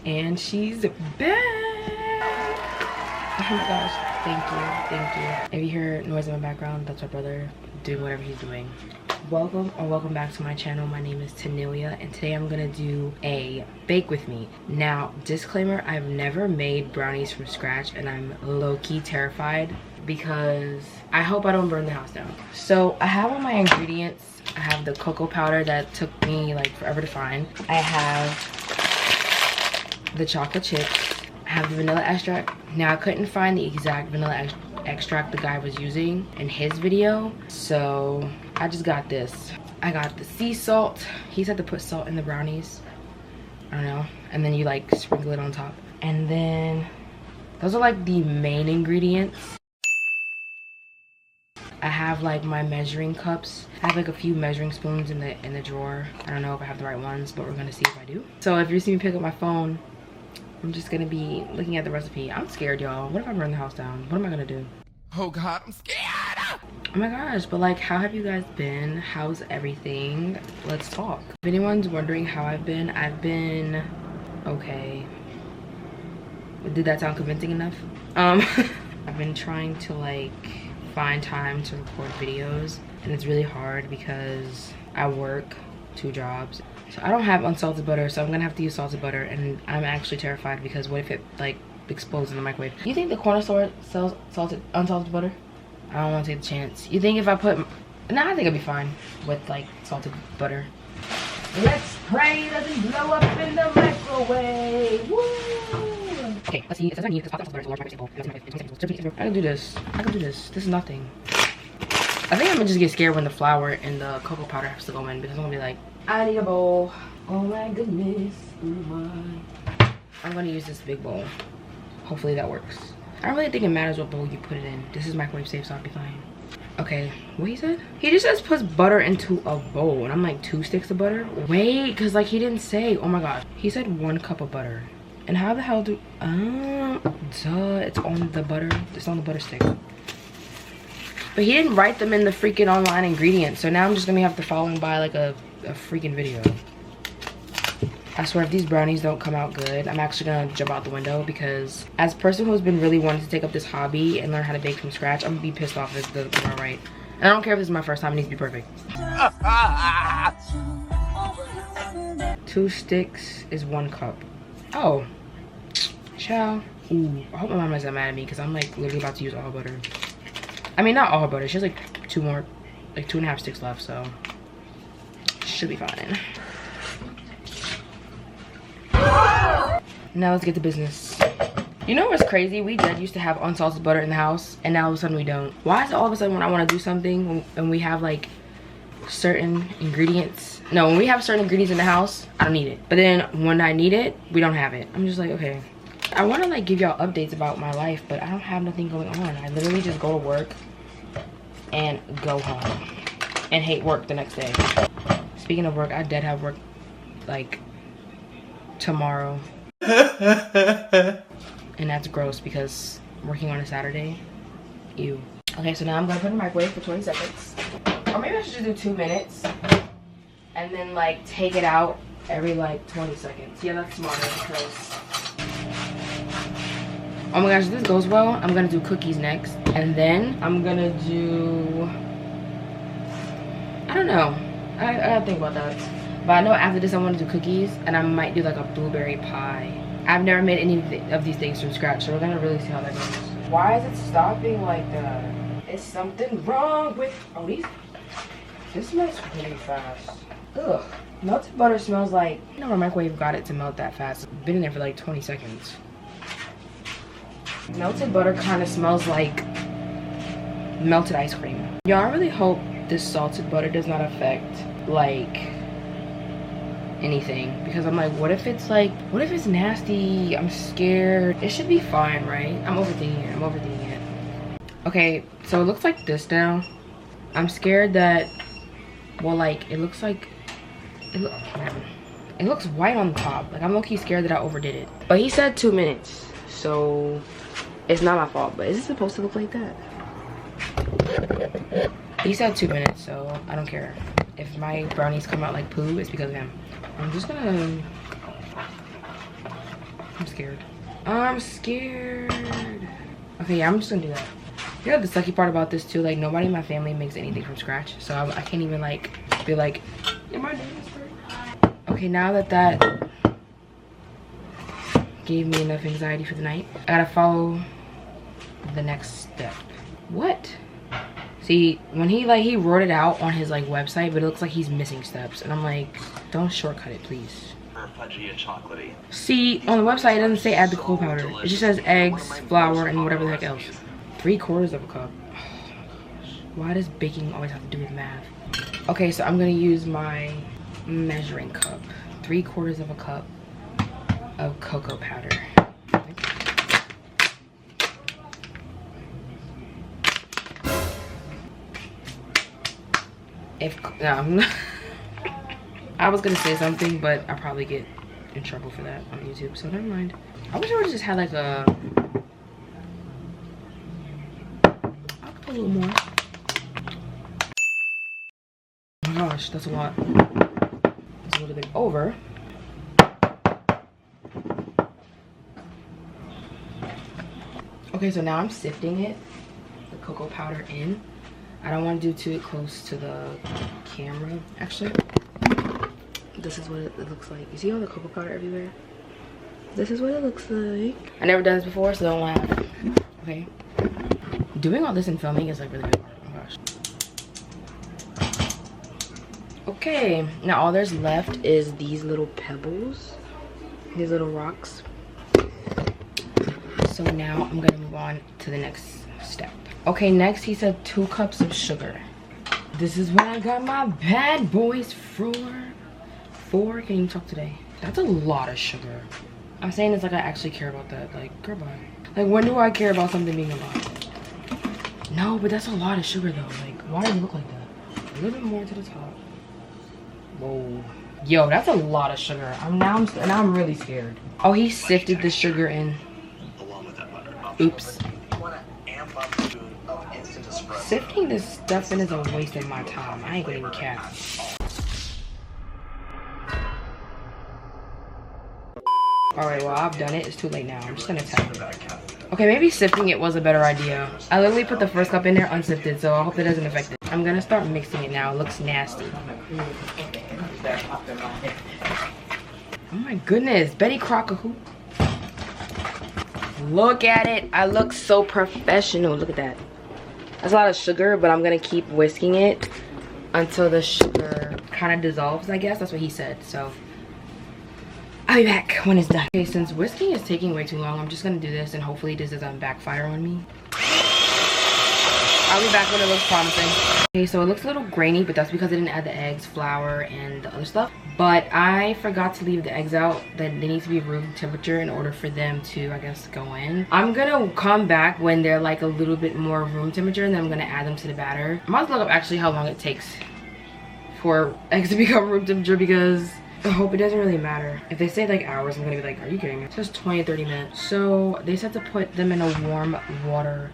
And she's back. Oh my gosh, thank you. If you hear noise in my background, that's my brother doing whatever he's doing. Welcome back to my channel. My name is Tanelia, and today I'm gonna do a bake with me. Now, disclaimer, I've never made brownies from scratch, and I'm low-key terrified because I hope I don't burn the house down. So I have all my ingredients. I have the cocoa powder that took me like forever to find. I have the chocolate chips. I have the vanilla extract. Now, I couldn't find the exact vanilla extract the guy was using in his video, so I just got this. I got the sea salt. He said to put salt in the brownies. I don't know. And then you like sprinkle it on top. And then those are like the main ingredients. I have like my measuring cups. I have like a few measuring spoons in the drawer. I don't know if I have the right ones, but we're gonna see if I do. So if you see me pick up my phone, I'm just gonna be looking at the recipe. I'm scared, y'all. What if I burn the house down? What am I gonna do? Oh God, I'm scared. Oh my gosh, but like, how have you guys been? How's everything? Let's talk. If anyone's wondering how I've been okay. Did that sound convincing enough? I've been trying to like find time to record videos, and it's really hard because I work 2 jobs. So I don't have unsalted butter, so I'm gonna have to use salted butter, and I'm actually terrified because what if it like explodes in the microwave? You think the corner store sells unsalted butter? I don't want to take the chance. You think if I put, nah, I think I'll be fine with like salted butter. Let's pray it doesn't blow up in the microwave. Woo! Okay, let's see. It says I need this hot butter is a large microwave bowl. I can do this. I can do this. This is nothing. I think I'm gonna just get scared when the flour and the cocoa powder has to go in, because I'm gonna be like, I need a bowl. Oh my goodness. Oh my. I'm gonna use this big bowl. Hopefully that works. I don't really think it matters what bowl you put it in. This is microwave safe, so I'll be fine. Okay, what he said? He just says puts butter into a bowl, and I'm like 2 sticks of butter? Wait, because like he didn't say. Oh my god. He said 1 cup of butter. And how the hell do, duh, it's on the butter. It's on the butter stick. But he didn't write them in the freaking online ingredients, so now I'm just gonna have to follow him by like a freaking video. I swear if these brownies don't come out good, I'm actually gonna jump out the window, because as a person who's been really wanting to take up this hobby and learn how to bake from scratch, I'm gonna be pissed off if it doesn't come out right. And I don't care if this is my first time, it needs to be perfect. 2 sticks is 1 cup. Oh, ciao. Ooh, I hope my mom isn't mad at me, because I'm like literally about to use all her butter. I mean, not all her butter. She has like 2 more, like 2.5 sticks left, so should be fine. Now let's get to business. You know what's crazy? We did used to have unsalted butter in the house, and now all of a sudden we don't. Why is it all of a sudden when I want to do something, when we have like certain ingredients? No, when we have certain ingredients in the house, I don't need it. But then when I need it, we don't have it. I'm just like, okay. I want to like give y'all updates about my life, but I don't have nothing going on. I literally just go to work and go home and hate work the next day. Speaking of work, I did have work like tomorrow. And that's gross because working on a Saturday, ew. Okay, so now I'm gonna put it in the microwave for 20 seconds. Or maybe I should just do 2 minutes and then like take it out every like 20 seconds. Yeah, that's smarter because, oh my gosh, if this goes well, I'm gonna do cookies next. And then I'm gonna do, I don't know. I gotta think about that. But I know after this I want to do cookies, and I might do like a blueberry pie. I've never made any of these things from scratch, so we're gonna really see how that goes. Why is it stopping like that? Is something wrong with, oh, this smells really fast. Ugh. Melted butter smells like, you know, our microwave got it to melt that fast. It's been in there for like 20 seconds. Melted butter kind of smells like melted ice cream. Y'all, I really hope this salted butter does not affect like anything, because I'm like, what if it's nasty? I'm scared. It should be fine, right? I'm overthinking it. Okay, so it looks like this now. I'm scared that, well, like it looks white on the top. Like I'm low-key scared that I overdid it. But he said 2 minutes, so it's not my fault. But is it supposed to look like that? He said 2 minutes, so I don't care. If my brownies come out like poo, it's because of him. I'm just gonna scared. I'm scared. Okay, yeah, I'm just gonna do that. You know the sucky part about this too, like nobody in my family makes anything from scratch, so I can't even like be like, yeah, my name is great. Okay, now that that gave me enough anxiety for the night, I gotta follow the next step. What? See, when he wrote it out on his like website, but it looks like he's missing steps, and I'm like, don't shortcut it, please. Fudgy and chocolatey. See, on the website it doesn't say add the cocoa powder. It just says eggs, flour, and whatever the heck else. 3/4 of a cup. Why does baking always have to do with math? Okay, so I'm gonna use my measuring cup. 3/4 of a cup of cocoa powder. I was gonna say something, but I'll probably get in trouble for that on YouTube, so never mind. I wish I would've just had like a... I'll put a little more. Oh my gosh, that's a lot. It's a little bit over. Okay, so now I'm sifting it, the cocoa powder in. I don't want to do too close to the camera, actually. This is what it looks like. You see all the cocoa powder everywhere? This is what it looks like. I never done this before, so don't laugh. Okay. Doing all this and filming is like really hard. Oh my gosh. Okay, now all there's left is these little pebbles. These little rocks. So now I'm gonna move on to the next step. Okay, next he said 2 cups of sugar. This is what I got my bad boys for. 4, can't even talk today. That's a lot of sugar. I'm saying this like I actually care about that. Like, girl, bye. Like, when do I care about something being a lot? No, but that's a lot of sugar though. Like, why does it look like that? A little bit more to the top. Whoa. Yo, that's a lot of sugar. Now I'm really scared. Oh, he sifted the sugar in. Oops. Sifting this stuff in is a waste of my time. I ain't gonna even cap. Alright, well, I've done it. It's too late now. I'm just gonna tap it. Okay, maybe sifting it was a better idea. I literally put the first cup in there unsifted, so I hope it doesn't affect it. I'm gonna start mixing it now. It looks nasty. Oh my goodness. Betty Crocker. Look at it. I look so professional. Look at that. That's a lot of sugar, but I'm gonna keep whisking it until the sugar kind of dissolves, I guess. That's what he said, so I'll be back when it's done. Okay, since whisking is taking way too long, I'm just gonna do this and hopefully this doesn't backfire on me. I'll be back when it looks promising. Okay, so it looks a little grainy, but that's because I didn't add the eggs, flour, and the other stuff. But I forgot to leave the eggs out. That they need to be room temperature in order for them to, I guess, go in. I'm gonna come back when they're like a little bit more room temperature, and then I'm gonna add them to the batter. I'm about to look up actually how long it takes for eggs to become room temperature, because I hope it doesn't really matter. If they say like hours, I'm gonna be like, are you kidding me? It says 20 to 30 minutes. So they said to put them in a warm water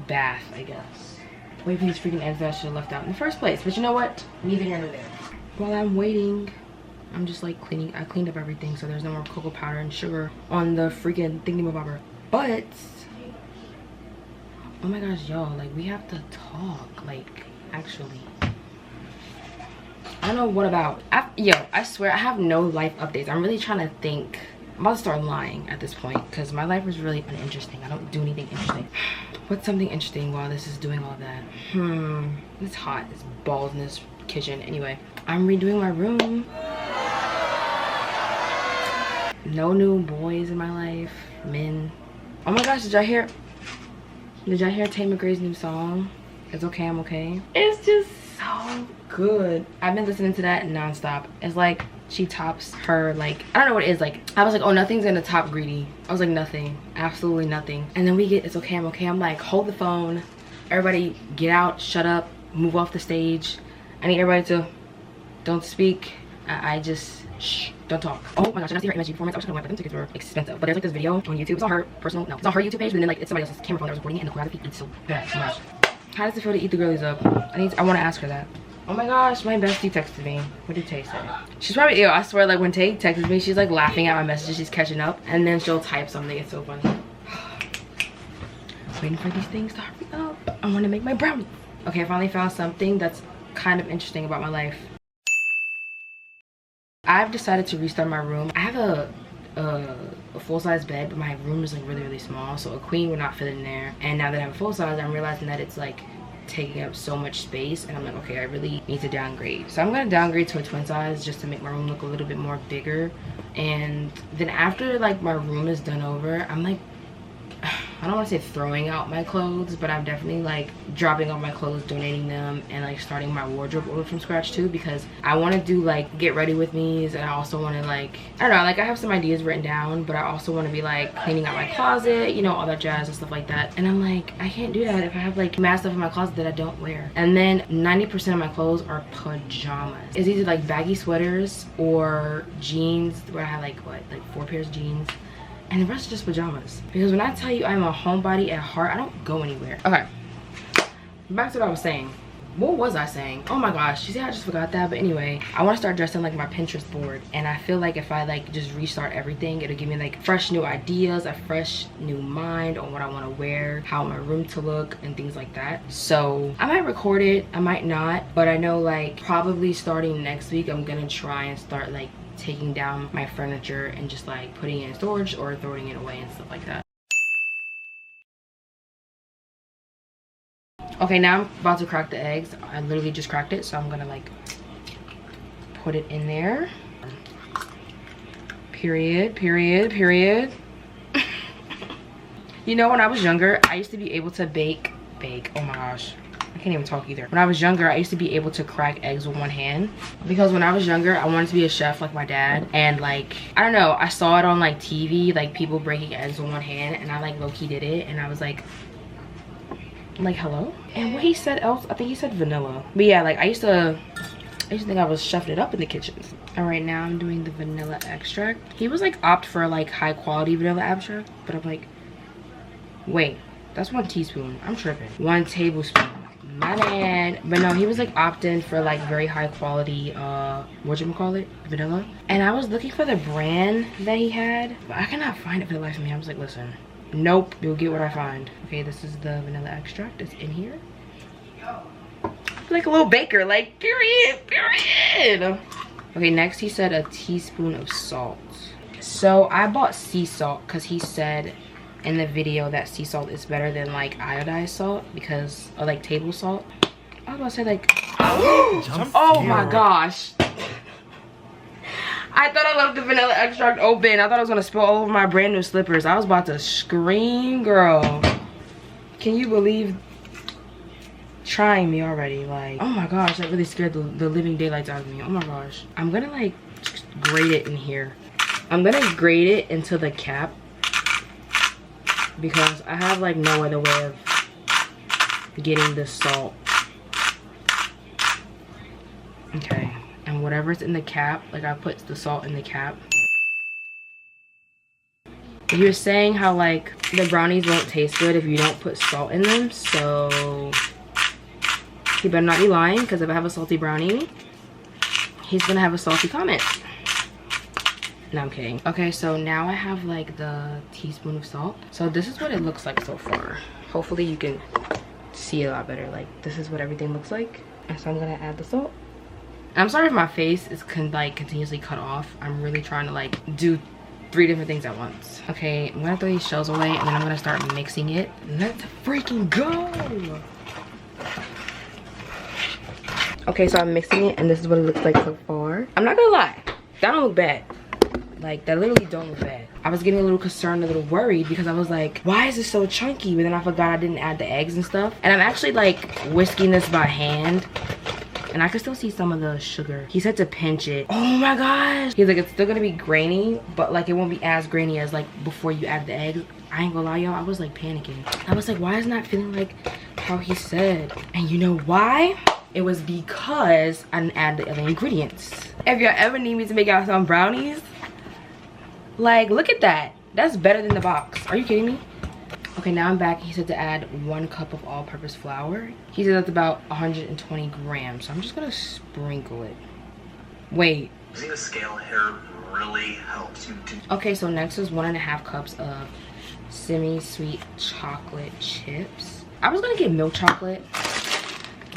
bath, I guess. Wait for these freaking eggs that I should have left out in the first place. But you know what? Neither here nor there. While I'm waiting, I'm just like cleaning. I cleaned up everything, so there's no more cocoa powder and sugar on the freaking thingamabobber. But oh my gosh, y'all, like we have to talk, like actually. I don't know what about. I swear I have no life updates. I'm really trying to think. I'm about to start lying at this point because my life is really uninteresting. I don't do anything interesting. What's something interesting while this is doing all that? It's hot. It's balls in this kitchen. Anyway, I'm redoing my room. No new boys in my life. Men. Oh my gosh, did y'all hear Tay McRae's new song? It's Okay, I'm Okay. It's just so good. I've been listening to that nonstop. It's like she tops her, like, I don't know what it is. Like, I was like, oh, nothing's gonna top Greedy. I was like, nothing, absolutely nothing. And then we get It's Okay, I'm Okay. I'm like, hold the phone, everybody get out, shut up, move off the stage. I need everybody to don't speak. I just shh, don't talk. Oh my gosh, I got to see her MSG performance. I wish I could have went, but them tickets were expensive. But there's like this video on YouTube. It's on her personal, no, it's on her YouTube page, but then like it's somebody else's camera phone that was recording it, and the choreography is so bad. Oh my gosh. How does it feel to eat the girlies up? I want to ask her that. Oh my gosh, my bestie texted me. What did Tay say? She's probably ill. I swear, like when Tay texts me, she's like laughing at my messages. She's catching up, and then she'll type something. It's so funny. Waiting for these things to hurry up. I want to make my brownie. Okay, I finally found something that's kind of interesting about my life. I've decided to restart my room. I have a full-size bed, but my room is like really small, so a queen would not fit in there. And now that I have a full size, I'm realizing that it's like taking up so much space, and I'm like, okay, I really need to downgrade. So I'm gonna downgrade to a twin size just to make my room look a little bit more bigger. And then after like my room is done over, I'm like, I don't want to say throwing out my clothes, but I'm definitely like dropping off my clothes, donating them, and like starting my wardrobe over from scratch too, because I want to do like get ready with me's, and I also want to like, I don't know, like I have some ideas written down, but I also want to be like cleaning out my closet, you know, all that jazz and stuff like that. And I'm like, I can't do that if I have like mad stuff in my closet that I don't wear. And then 90% of my clothes are pajamas. It's either like baggy sweaters or jeans, where I have like what, like 4 pairs of jeans, and the rest are just pajamas. Because when I tell you I'm a homebody at heart, I don't go anywhere. Okay, back to what I was saying. What was I saying? Oh my gosh, you see, I just forgot that. But anyway, I want to start dressing like my Pinterest board, and I feel like if I like just restart everything, it'll give me like fresh new ideas, a fresh new mind on what I want to wear, how I want my room to look, and things like that. So I might record it, I might not, but I know like probably starting next week I'm gonna try and start like taking down my furniture and just like putting it in storage or throwing it away and stuff like that. Okay, now I'm about to crack the eggs. I literally just cracked it, so I'm gonna like put it in there. Period. You know, when I was younger, I used to be able to bake. Oh my gosh, I can't even talk either. When I was younger, I used to be able to crack eggs with one hand, because when I was younger, I wanted to be a chef like my dad. And like, I don't know, I saw it on like TV, like people breaking eggs with one hand, and I like low-key did it, and I was like hello. And what he said else, I think he said vanilla. But yeah, like I used to think I was shoving it up in the kitchen. All right, now I'm doing the vanilla extract. He was like opt for like high quality vanilla extract, but I'm like, wait, that's 1 teaspoon. I'm tripping. 1 tablespoon. My bad. But no, he was like opting for like very high quality whatchamacallit, vanilla. And I was looking for the brand that he had, but I cannot find it for the life of me. I was like, listen, nope, you'll get what I find. Okay, this is the vanilla extract. It's in here. Like a little baker, like period. Okay, next he said a teaspoon of salt. So I bought sea salt because he said in the video that sea salt is better than like iodized salt, because, or like table salt. I was about to say like, oh my gosh. I thought I left the vanilla extract open. I thought I was gonna spill all over my brand new slippers. I was about to scream, girl. Can you believe trying me already? Like, oh my gosh, that really scared the living daylights out of me. Oh my gosh. I'm gonna like grate it in here. I'm gonna grate it into the cap, because I have like no other way of getting the salt. Okay, and whatever's in the cap, like I put the salt in the cap. You're saying how like the brownies won't taste good if you don't put salt in them, so he better not be lying, because if I have a salty brownie, he's gonna have a salty comment. No, I'm kidding. Okay, so now I have like the teaspoon of salt. So this is what it looks like so far. Hopefully you can see a lot better. Like, this is what everything looks like. And so I'm gonna add the salt. I'm sorry if my face is continuously cut off. I'm really trying to like do 3 different things at once. Okay, I'm gonna throw these shells away, and then I'm gonna start mixing it. Let's freaking go. Okay, so I'm mixing it, and this is what it looks like so far. I'm not gonna lie, that don't look bad. Like, that literally don't look bad. I was getting a little concerned, a little worried, because I was like, why is this so chunky? But then I forgot I didn't add the eggs and stuff. And I'm actually like whisking this by hand, and I can still see some of the sugar. He said to pinch it. Oh my gosh. He's like, it's still gonna be grainy, but like it won't be as grainy as like before you add the eggs. I ain't gonna lie, y'all, I was like panicking. I was like, why is it not feeling like how he said? And you know why? It was because I didn't add the other ingredients. If y'all ever need me to make out some brownies, like, look at that. That's better than the box. Are you kidding me? Okay, now I'm back. He said to add 1 cup of all-purpose flour. He said that's about 120 grams. So I'm just gonna sprinkle it. Wait. Using a scale here really helps you do. Okay, so next is 1.5 cups of semi-sweet chocolate chips. I was gonna get milk chocolate,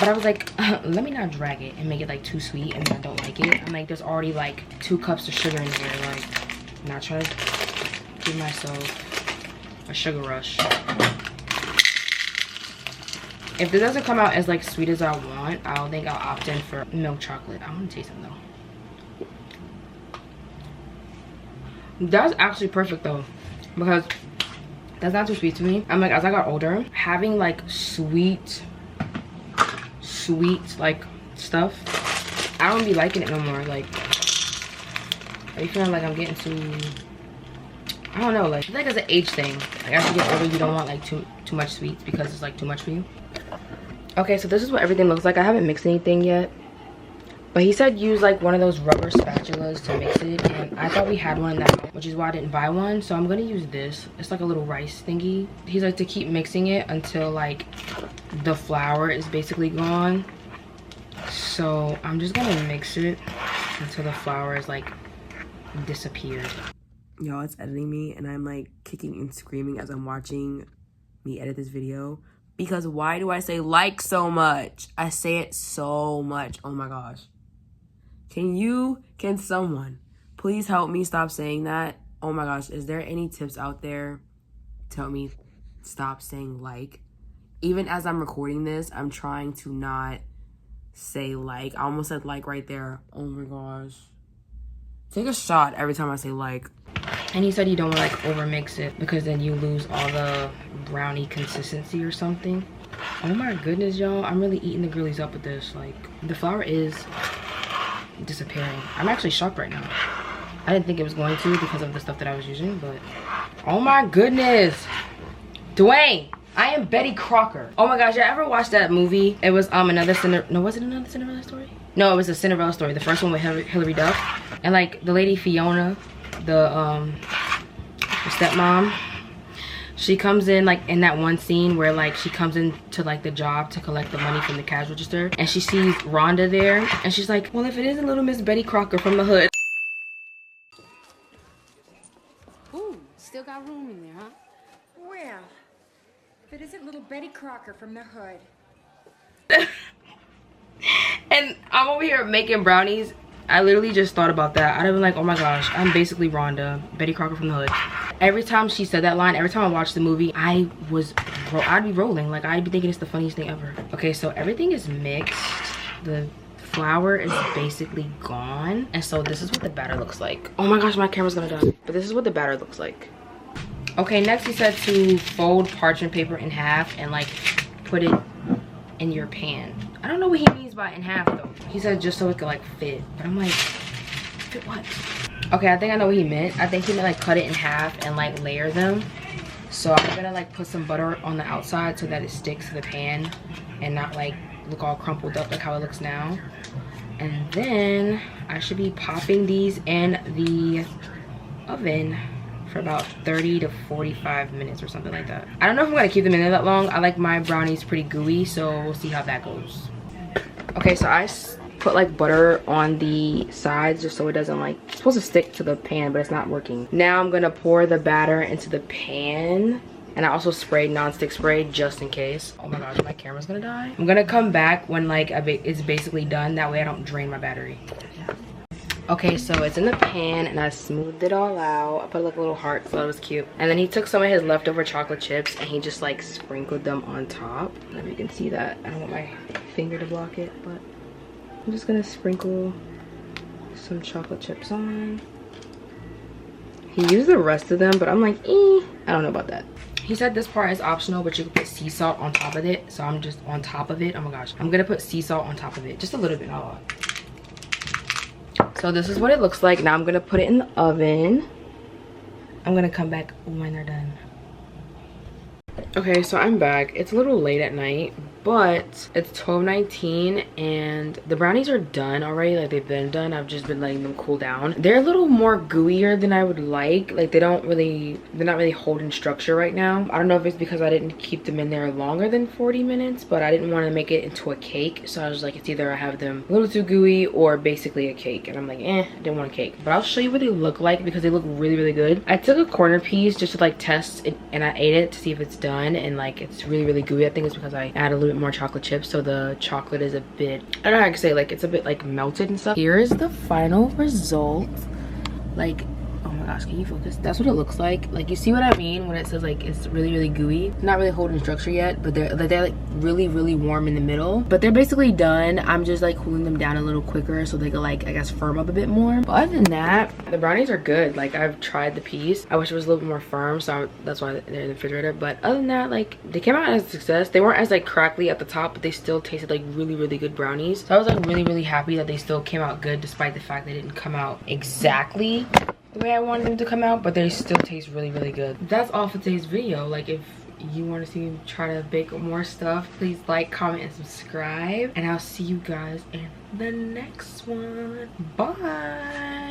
but I was like, let me not drag it and make it like too sweet, and then I don't like it. I'm like, there's already like 2 cups of sugar in here. Like, I'm not trying to give myself a sugar rush. If this doesn't come out as like sweet as I want, I don't think I'll opt in for milk chocolate. I want to taste it though. That's actually perfect though, because that's not too sweet to me. I'm like, as I got older, having like sweet like stuff, I don't be liking it no more. Like, are you feeling like I'm getting too, I don't know, like, I feel like it's an age thing. Like, as you get older, you don't want like too much sweets because it's like too much for you. Okay, so this is what everything looks like. I haven't mixed anything yet, but he said use like one of those rubber spatulas to mix it, and I thought we had one in that, which is why I didn't buy one. So I'm gonna use this. It's like a little rice thingy. He's like to keep mixing it until like the flour is basically gone. So I'm just gonna mix it until the flour is like disappeared. Y'all, it's editing me and I'm like kicking and screaming as I'm watching me edit this video, because why do I say like so much? I say it so much. Oh my gosh. Can someone please help me stop saying that? Oh my gosh, is there any tips out there to help me stop saying like? Even as I'm recording this, I'm trying to not say like. I almost said like right there. Oh my gosh. Take a shot every time I say like. And he said you don't want to like over mix it, because then you lose all the brownie consistency or something. Oh my goodness, y'all. I'm really eating the girlies up with this. Like, the flour is disappearing. I'm actually shocked right now. I didn't think it was going to because of the stuff that I was using, but oh my goodness. Dwayne, I am Betty Crocker. Oh my gosh, y'all ever watched that movie? It was another Cinderella. No, was it another Cinderella story? No, it was a Cinderella story. The first one with Hilary Duff. And like the lady Fiona, the stepmom, she comes in like in that one scene where like she comes into like the job to collect the money from the cash register, and she sees Rhonda there, and she's like, well, if it isn't little Miss Betty Crocker from the hood. Ooh, still got room in there, huh? Well, if it isn't little Betty Crocker from the hood. And I'm over here making brownies. I literally just thought about that. I'd have been like, oh my gosh, I'm basically Rhonda, Betty Crocker from the hood. Every time she said that line, every time I watched the movie, I'd be rolling. Like, I'd be thinking it's the funniest thing ever. Okay, so everything is mixed. The flour is basically gone. And so this is what the batter looks like. Oh my gosh, my camera's gonna die. But this is what the batter looks like. Okay, next he said to fold parchment paper in half and like put it in your pan. I don't know what he means by in half though. He said just so it could like fit, but I'm like, fit what? Okay, I think I know what he meant. I think he meant like cut it in half and like layer them. So I'm gonna like put some butter on the outside so that it sticks to the pan and not like look all crumpled up like how it looks now. And then I should be popping these in the oven for about 30 to 45 minutes or something like that. I don't know if I'm gonna keep them in there that long. I like my brownies pretty gooey, so we'll see how that goes. Okay, so I put like butter on the sides just so it doesn't like, it's supposed to stick to the pan, but it's not working. Now I'm gonna pour the batter into the pan, and I also sprayed nonstick spray just in case. Oh my gosh, my camera's gonna die. I'm gonna come back when like it's basically done. That way I don't drain my battery. Yeah. Okay, so it's in the pan and I smoothed it all out. I put like a little heart, so that was cute. And then he took some of his leftover chocolate chips and he just like sprinkled them on top. I don't know if you can see that. I don't want my finger to block it, but I'm just gonna sprinkle some chocolate chips on. He used the rest of them, but I'm like, I don't know about that. He said this part is optional, but you can put sea salt on top of it. So I'm just on top of it. Oh my gosh, I'm gonna put sea salt on top of it, just a little bit, not a lot. So this is what it looks like. Now I'm gonna put it in the oven. I'm gonna come back when they're done. Okay, so I'm back. It's a little late at night, but it's 12:19 and the brownies are done already. Like, they've been done. I've just been letting them cool down. They're a little more gooier than I would like. Like, they're not really holding structure right now. I don't know if it's because I didn't keep them in there longer than 40 minutes, but I didn't want to make it into a cake. So I was like, it's either I have them a little too gooey or basically a cake. And I'm like, I didn't want a cake. But I'll show you what they look like because they look really, really good. I took a corner piece just to like test it, and I ate it to see if it's done, and like it's really, really gooey. I think it's because I add a little bit more chocolate chips, so the chocolate is a bit, I don't know how I can say, like it's a bit like melted and stuff. Here is the final result. Like, oh my gosh, can you focus? That's what it looks like. Like, you see what I mean when it says like it's really, really gooey? Not really holding structure yet, but they're like really, really warm in the middle. But they're basically done. I'm just like cooling them down a little quicker so they can like, I guess, firm up a bit more. But other than that, the brownies are good. Like, I've tried the piece. I wish it was a little bit more firm, so that's why they're in the refrigerator. But other than that, like, they came out as a success. They weren't as like crackly at the top, but they still tasted like really, really good brownies. So I was like really, really happy that they still came out good despite the fact they didn't come out exactly the way I wanted them to come out, but they still taste really, really good. That's all for today's video. Like, if you want to see me try to bake more stuff, please like, comment, and subscribe, and I'll see you guys in the next one. Bye.